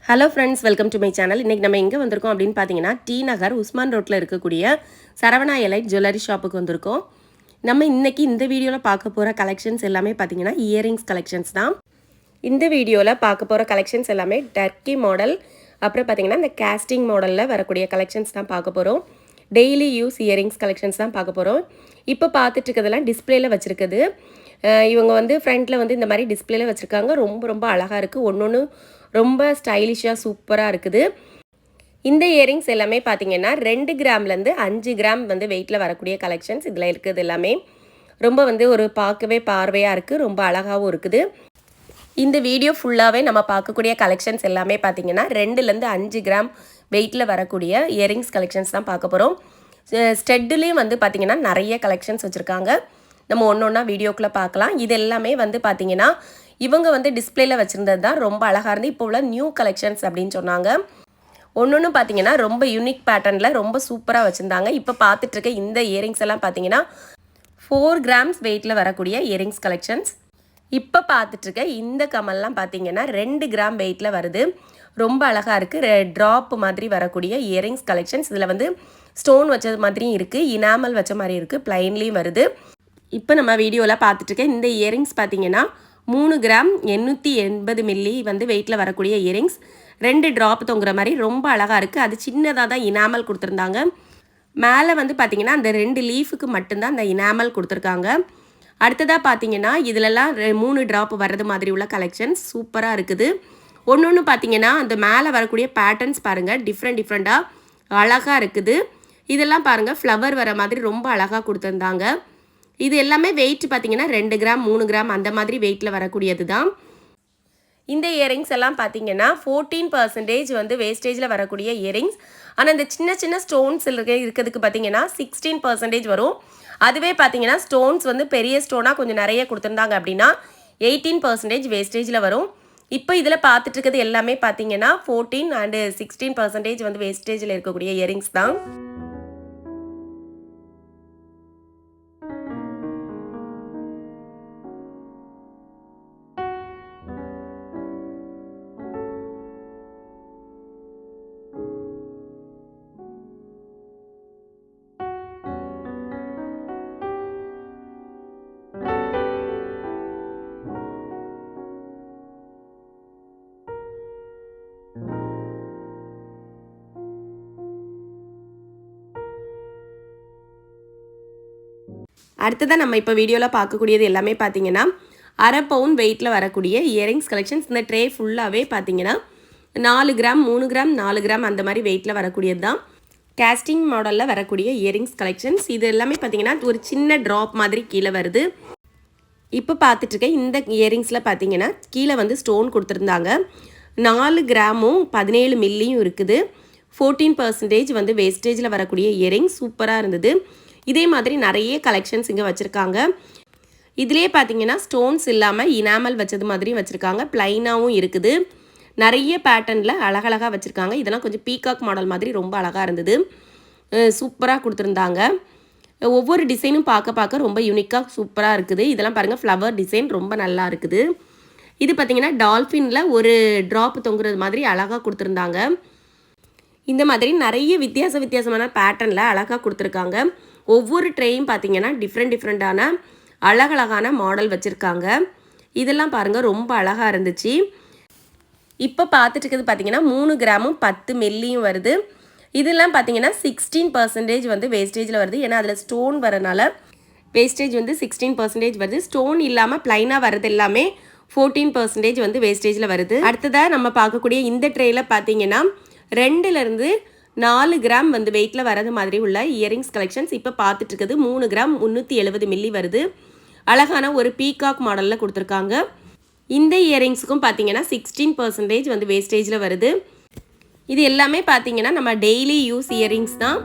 Hello friends, welcome to my channel. இன்றைக்கி நம்ம எங்கே வந்திருக்கோம் அப்படின்னு பார்த்தீங்கன்னா, டி நகர் உஸ்மான் ரோட்டில் இருக்கக்கூடிய சரவணா எலைட் ஜுவல்லரி ஷாப்புக்கு வந்திருக்கோம். நம்ம இன்றைக்கி இந்த வீடியோவில் பார்க்க போகிற கலெக்ஷன்ஸ் எல்லாமே பார்த்தீங்கன்னா இயரிங்ஸ் கலெக்ஷன்ஸ் தான். இந்த வீடியோவில் பார்க்க போகிற கலெக்ஷன்ஸ் எல்லாமே டர்க்கி மாடல், அப்புறம் பார்த்தீங்கன்னா இந்த கேஸ்டிங் மாடலில் வரக்கூடிய கலெக்ஷன்ஸ் தான் பார்க்க போகிறோம். டெய்லி யூஸ் இயரிங்ஸ் கலெக்ஷன்ஸ் தான் பார்க்க போகிறோம். இப்போ பார்த்துட்டு இருக்கிறதெல்லாம் டிஸ்பிளேயில் வச்சுருக்குது. இவங்க வந்து ஃப்ரண்ட்டில் வந்து இந்த மாதிரி டிஸ்பிளேயில் வச்சுருக்காங்க. ரொம்ப ரொம்ப அழகாக இருக்குது. ஒன்று ரொம்ப ஸ்டைலிஷாக சூப்பராக இருக்குது. இந்த இயரிங்ஸ் எல்லாமே பார்த்தீங்கன்னா 2 கிராம்லேருந்து 5 கிராம் வந்து வெயிட்டில் வரக்கூடிய கலெக்ஷன்ஸ் இதில் இருக்குது. எல்லாமே ரொம்ப வந்து ஒரு பார்க்கவே பார்வையாக இருக்குது, ரொம்ப அழகாகவும் இருக்குது. இந்த வீடியோ ஃபுல்லாகவே நம்ம பார்க்கக்கூடிய கலெக்ஷன்ஸ் எல்லாமே பார்த்தீங்கன்னா 2லேருந்து 5 கிராம் வெயிட்டில் வரக்கூடிய இயரிங்ஸ் கலெக்ஷன்ஸ் தான் பார்க்க போகிறோம். ஸ்டெட்லேயும் வந்து பார்த்திங்கன்னா நிறைய கலெக்ஷன்ஸ் வச்சுருக்காங்க. நம்ம ஒன்று ஒன்றா வீடியோக்குள்ளே பார்க்கலாம். இது எல்லாமே வந்து பார்த்திங்கன்னா இவங்க வந்து டிஸ்பிளேயில் வச்சுருந்தது தான் ரொம்ப அழகாக இருந்து இப்போ உள்ள நியூ கலெக்ஷன்ஸ் அப்படின்னு சொன்னாங்க. ஒன்று பார்த்தீங்கன்னா ரொம்ப யூனிக் பேட்டர்னில் ரொம்ப சூப்பராக வச்சுருந்தாங்க. இப்போ பார்த்துட்ருக்க இந்த இயரிங்ஸ் எல்லாம் பார்த்தீங்கன்னா 4 கிராம்ஸ் வெயிட்டில் வரக்கூடிய இயரிங்ஸ் கலெக்ஷன்ஸ். இப்போ பார்த்துட்ருக்க இந்த கமல்லாம் பார்த்தீங்கன்னா 2 கிராம் வெயிட்டில் வருது. ரொம்ப அழகாக இருக்குது. ட்ராப் மாதிரி வரக்கூடிய இயரிங்ஸ் கலெக்ஷன்ஸ். இதில் வந்து ஸ்டோன் வச்சது மாதிரியும் இருக்குது, இனாமல் வச்ச மாதிரி இருக்குது, ப்ளைன்லேயும் வருது. இப்போ நம்ம வீடியோவில் பார்த்துட்ருக்க இந்த இயரிங்ஸ் பார்த்தீங்கன்னா 3 கிராம் 880 மில்லி வந்து வெயிட்டில் வரக்கூடிய இயரிங்ஸ். 2 ட்ராப் தொங்குற மாதிரி ரொம்ப அழகாக இருக்குது. அது சின்னதாக தான் இனாமல் கொடுத்துருந்தாங்க. மேலே வந்து பார்த்திங்கன்னா அந்த 2 லீஃபுக்கு மட்டும்தான் அந்த இனாமல் கொடுத்துருக்காங்க. அடுத்ததாக பார்த்தீங்கன்னா இதிலெல்லாம் 3 ட்ராப் வர்றது மாதிரி உள்ள கலெக்ஷன்ஸ் சூப்பராக இருக்குது. ஒன்று பார்த்தீங்கன்னா அந்த மேலே வரக்கூடிய பேட்டர்ன்ஸ் பாருங்கள், டிஃப்ரெண்ட்டாக அழகாக இருக்குது. இதெல்லாம் பாருங்கள் ஃப்ளவர் வர மாதிரி ரொம்ப அழகாக கொடுத்துருந்தாங்க. இது எல்லாமே வெயிட் பார்த்தீங்கன்னா 2 கிராம் 3 கிராம் அந்த மாதிரி வெயிட்டில் வரக்கூடியது தான். இந்த இயரிங்ஸ் எல்லாம் பார்த்தீங்கன்னா 14% வந்து வேஸ்டேஜில் வரக்கூடிய இயரிங்ஸ். ஆனால் இந்த சின்ன சின்ன ஸ்டோன்ஸ் இருக்கிறதுக்கு பார்த்தீங்கன்னா 16% வரும். அதுவே பார்த்தீங்கன்னா ஸ்டோன்ஸ் வந்து பெரிய ஸ்டோனாக கொஞ்சம் நிறைய கொடுத்துருந்தாங்க அப்படின்னா 18% வேஸ்டேஜில் வரும். இப்போ இதில் பார்த்துட்டு இருக்கிறது எல்லாமே பார்த்தீங்கன்னா 14 அண்ட் 16% வந்து வேஸ்டேஜில் இருக்கக்கூடிய இயரிங்ஸ் தான். அடுத்ததான் நம்ம இப்போ வீடியோவில் பார்க்கக்கூடியது எல்லாமே பார்த்தீங்கன்னா 1/2 பவுன் வெயிட்டில் வரக்கூடிய இயரிங்ஸ் கலெக்ஷன்ஸ். இந்த ட்ரே ஃபுல்லாகவே பார்த்தீங்கன்னா 4 கிராம் 3 கிராம் 4 கிராம் அந்த மாதிரி வெயிட்டில் வரக்கூடியது தான். கேஸ்டிங் மாடலில் வரக்கூடிய இயரிங்ஸ் கலெக்ஷன்ஸ். இது எல்லாமே பார்த்தீங்கன்னா ஒரு சின்ன ட்ராப் மாதிரி கீழே வருது. இப்போ பார்த்துட்ருக்க இந்த இயரிங்ஸில் பார்த்தீங்கன்னா கீழே வந்து ஸ்டோன் கொடுத்துருந்தாங்க. 4 கிராமும் 17 மில்லியும் இருக்குது. 14% வந்து வேஸ்டேஜில் வரக்கூடிய இயரிங்ஸ் சூப்பராக இருந்தது. இதே மாதிரி நிறைய கலெக்ஷன்ஸ் இங்கே வச்சுருக்காங்க. இதிலே பார்த்தீங்கன்னா ஸ்டோன்ஸ் இல்லாமல் இனாமல் வச்சது மாதிரியும் வச்சுருக்காங்க. ப்ளைனாகவும் இருக்குது. நிறைய பேட்டர்னில் அழகழகாக வச்சுருக்காங்க. இதெல்லாம் கொஞ்சம் பீகாக் மாடல் மாதிரி ரொம்ப அழகாக இருந்தது. சூப்பராக கொடுத்துருந்தாங்க. ஒவ்வொரு டிசைனும் பார்க்க ரொம்ப யூனிக்காக சூப்பராக இருக்குது. இதெல்லாம் பாருங்கள் ஃப்ளவர் டிசைன் ரொம்ப நல்லா இருக்குது. இது பார்த்திங்கன்னா டால்ஃபினில் ஒரு ட்ராப் தொங்குறது மாதிரி அழகாக கொடுத்துருந்தாங்க. இந்த மாதிரி நிறைய வித்தியாசமான பேட்டர்னில் அழகாக கொடுத்துருக்காங்க. ஒவ்வொரு ட்ரேயும் பார்த்தீங்கன்னா டிஃப்ரெண்ட்டான அழகழகான மாடல் வச்சுருக்காங்க. இதெல்லாம் பாருங்கள் ரொம்ப அழகாக இருந்துச்சு. இப்போ பார்த்துட்டு இருக்கிறது பார்த்தீங்கன்னா 3 கிராமும் 10 மில்லியும் வருது. இதெல்லாம் பார்த்தீங்கன்னா 16% வந்து வேஸ்டேஜில் வருது. ஏன்னா அதில் ஸ்டோன் வரனால வேஸ்டேஜ் வந்து 16% வருது. ஸ்டோன் இல்லாமல் ப்ளைனாக வரது எல்லாமே 14% வந்து வேஸ்டேஜில் வருது. அடுத்ததாக நம்ம பார்க்கக்கூடிய இந்த ட்ரேயில் பார்த்தீங்கன்னா 2லேருந்து 4 கிராம் வந்து வெயிட்டில் வரது மாதிரி உள்ள இயரிங்ஸ் கலெக்ஷன்ஸ். இப்போ பார்த்துட்டு இருக்குது 3 கிராம் 370 மில்லி வருது. அழகான ஒரு பீகாக் மாடலில் கொடுத்துருக்காங்க. இந்த இயரிங்ஸுக்கும் பார்த்தீங்கன்னா 16% வந்து வேஸ்டேஜில் வருது. இது எல்லாமே பார்த்தீங்கன்னா நம்ம டெய்லி யூஸ் இயரிங்ஸ் தான்.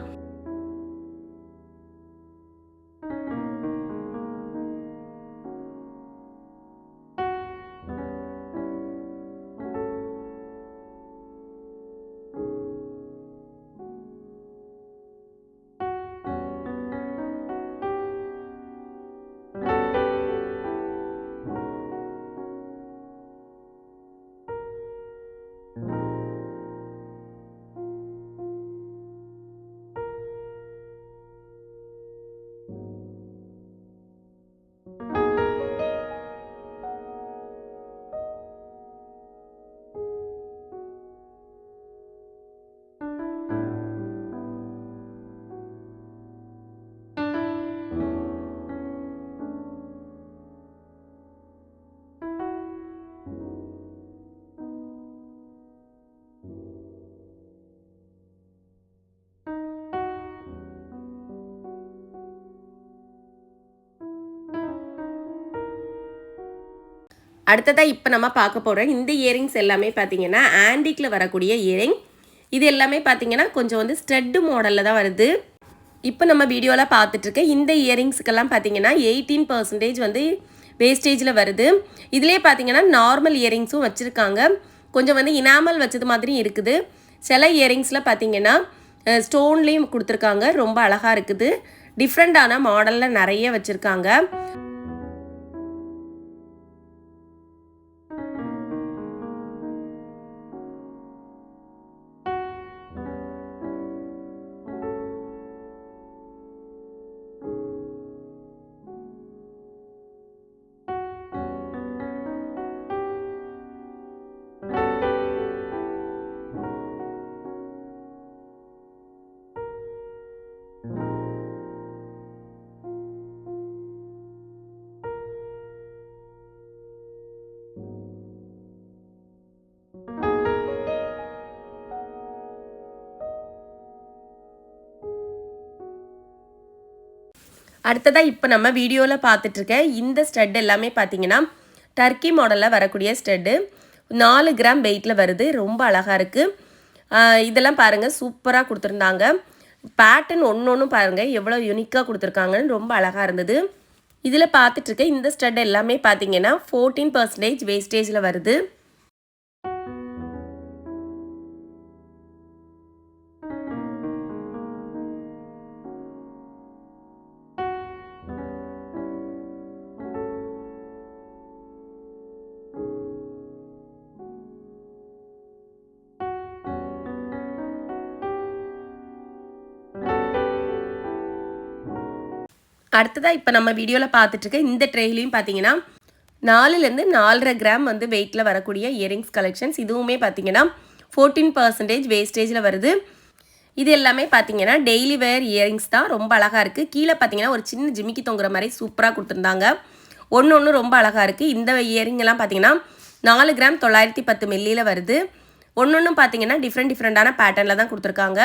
அடுத்ததாக இப்போ நம்ம பார்க்க போகிறோம் இந்த இயரிங்ஸ் எல்லாமே பார்த்தீங்கன்னா ஆன்டிக்கில் வரக்கூடிய இயரிங். இது எல்லாமே பார்த்தீங்கன்னா கொஞ்சம் வந்து ஸ்டெட்டு மாடலில் தான் வருது. இப்போ நம்ம வீடியோவில் பார்த்துட்ருக்க இந்த இயரிங்ஸுக்கெல்லாம் பார்த்தீங்கன்னா 18% வந்து வேஸ்டேஜில் வருது. இதிலே பார்த்தீங்கன்னா நார்மல் இயரிங்ஸும் வச்சுருக்காங்க. கொஞ்சம் வந்து இனாமல் வச்சது மாதிரி இருக்குது. சில இயரிங்ஸில் பார்த்தீங்கன்னா ஸ்டோன்லேயும் கொடுத்துருக்காங்க. ரொம்ப அழகாக இருக்குது. டிஃப்ரெண்ட்டான மாடலில் நிறைய வச்சுருக்காங்க. அடுத்ததாக இப்போ நம்ம வீடியோவில் பார்த்துட்ருக்க இந்த ஸ்டட் எல்லாமே பார்த்தீங்கன்னா டர்க்கி மாடலில் வரக்கூடிய ஸ்டட்டு. 4 கிராம் வெயிட்டில் வருது. ரொம்ப அழகாக இருக்குது. இதெல்லாம் பாருங்கள் சூப்பராக கொடுத்துருந்தாங்க. பேட்டர்ன் ஒன்று பாருங்கள் எவ்வளோ யூனிக்காக கொடுத்துருக்காங்கன்னு ரொம்ப அழகாக இருந்தது. இதில் பார்த்துட்ருக்க இந்த ஸ்டட் எல்லாமே பார்த்தீங்கன்னா 14% வேஸ்டேஜில் வருது. அடுத்ததாக இப்போ நம்ம வீடியோவில் பார்த்துட்ருக்க இந்த ட்ரேலையும் பார்த்தீங்கன்னா 4லேருந்து 4.5 கிராம் வந்து வெயிட்டில் வரக்கூடிய இயரிங்ஸ் கலெக்ஷன்ஸ். இதுவுமே பார்த்தீங்கன்னா 14% வேஸ்டேஜில் வருது. இது எல்லாமே பார்த்தீங்கன்னா டெய்லி வேர் இயரிங்ஸ் தான். ரொம்ப அழகாக இருக்குது. கீழே பார்த்தீங்கன்னா ஒரு சின்ன ஜிமிக்கி தொங்குற மாதிரி சூப்பராக கொடுத்துருந்தாங்க. ஒன்று ரொம்ப அழகாக இருக்குது. இந்த இயரிங்கெல்லாம் பார்த்தீங்கன்னா 4 கிராம் 910 மில்லியில் வருது. ஒன்று பார்த்தீங்கன்னா டிஃப்ரெண்ட்டான பேட்டர்னில் தான் கொடுத்துருக்காங்க.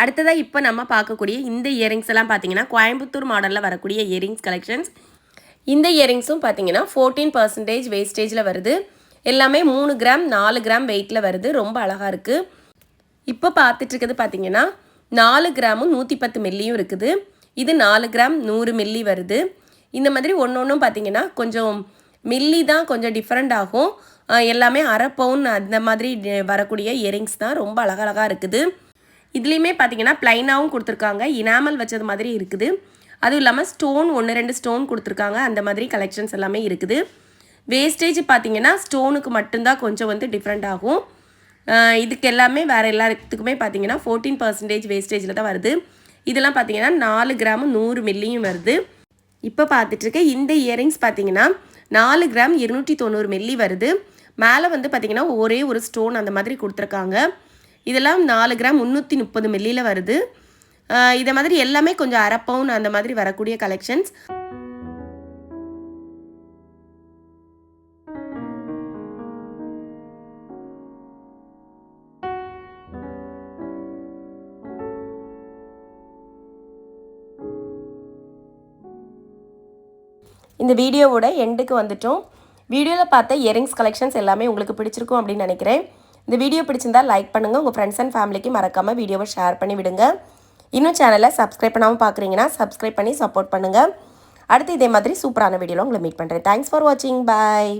அடுத்ததாக இப்போ நம்ம பார்க்கக்கூடிய இந்த இயரிங்ஸ் எல்லாம் பார்த்தீங்கன்னா கோயம்புத்தூர் மாடலில் வரக்கூடிய இயரிங்ஸ் கலெக்ஷன்ஸ். இந்த இயரிங்ஸும் பார்த்தீங்கன்னா 14% வேஸ்டேஜில் வருது. எல்லாமே 3 கிராம் 4 கிராம் வெயிட்டில் வருது. ரொம்ப அழகாக இருக்குது. இப்போ பார்த்துட்ருக்கிறது பார்த்தீங்கன்னா 4 கிராமும் 110 மில்லியும் இருக்குது. இது 4 கிராம் 100 மில்லி வருது. இந்த மாதிரி ஒன்று பார்த்தீங்கன்னா கொஞ்சம் மில்லி தான் கொஞ்சம் டிஃப்ரெண்ட் ஆகும். எல்லாமே அரை பவுன் அந்த மாதிரி வரக்கூடிய இயரிங்ஸ் தான். ரொம்ப அழகழகாக இருக்குது. இதுலேயுமே பார்த்தீங்கன்னா ப்ளைனாகவும் கொடுத்துருக்காங்க. இனாமல் வச்சது மாதிரி இருக்குது. அதுவும் இல்லாமல் ஸ்டோன் 1-2 ஸ்டோன் கொடுத்துருக்காங்க. அந்த மாதிரி கலெக்ஷன்ஸ் எல்லாமே இருக்குது. வேஸ்டேஜ் பார்த்தீங்கன்னா ஸ்டோனுக்கு மட்டும்தான் கொஞ்சம் வந்து டிஃப்ரெண்ட் ஆகும். இதுக்கு எல்லாமே வேறு எல்லாத்துக்குமே பார்த்தீங்கன்னா 14% வேஸ்டேஜில் தான் வருது. இதெல்லாம் பார்த்தீங்கன்னா 4 கிராமும் 100 மில்லியும் வருது. இப்போ பார்த்துட்ருக்க இந்த இயரிங்ஸ் பார்த்தீங்கன்னா 4 கிராம் 290 மில்லி வருது. மேலே வந்து பார்த்தீங்கன்னா ஒரே ஒரு ஸ்டோன் அந்த மாதிரி கொடுத்துருக்காங்க. இதெல்லாம் 4 கிராம் 330 மில்லியில் வருது. இதை மாதிரி எல்லாமே கொஞ்சம் அரை பவுன் அந்த மாதிரி வரக்கூடிய கலெக்ஷன்ஸ். இந்த வீடியோவோட எண்டுக்கு வந்துட்டோம். வீடியோவில் பார்த்த இயரிங்ஸ் கலெக்ஷன்ஸ் எல்லாமே உங்களுக்கு பிடிச்சிருக்கும் அப்படின்னு நினைக்கிறேன். இந்த வீடியோ பிடிச்சிருந்தா லைக் பண்ணுங்கள். உங்கள் ஃப்ரெண்ட்ஸ் அண்ட் ஃபேமிலிக்கு மறக்காமல் வீடியோவை ஷேர் பண்ணி விடுங்க. இன்னும் சேனலை சப்ஸ்கிரைப் பண்ணாமல் பார்க்குறீங்கன்னா சப்ஸ்கிரைப் பண்ணி சப்போர்ட் பண்ணுங்கள். அடுத்து இதே மாதிரி சூப்பரான வீடியோவில் உங்களை மீட் பண்ணுறேன். தேங்க்ஸ் ஃபார் வாட்சிங். பாய்.